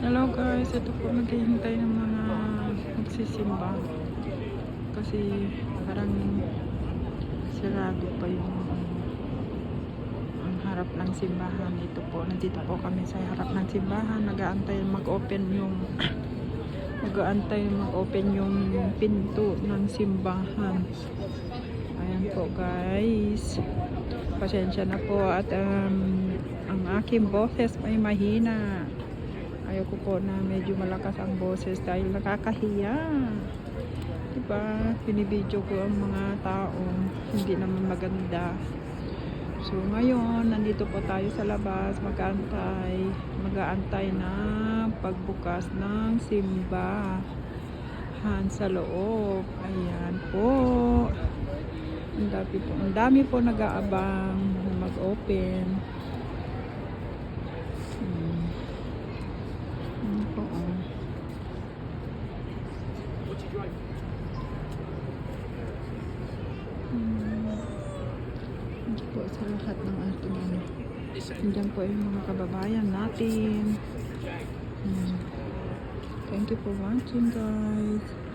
Hello guys, ito po naghihintay ng mga magsisimba kasi parang sarado pa yung ang harap ng simbahan. Ito po, nandito po kami sa harap ng simbahan, nag-aantay mag-open yung pinto ng simbahan. Ayan po guys, pasensya na po at ang aking boses ay mahina. Ayoko po na medyo malakas ang boses dahil nakakahiya. Diba? Binibidyo ko ang mga taong hindi naman maganda. So ngayon, nandito po tayo sa labas, mag-aantay na pagbukas ng simbahan sa loob. Ayan po. Ang dami po nag-aabang na mag-open. Ito po sa lahat ng ating Diyan po yung mga kababayan natin. Thank you for watching guys.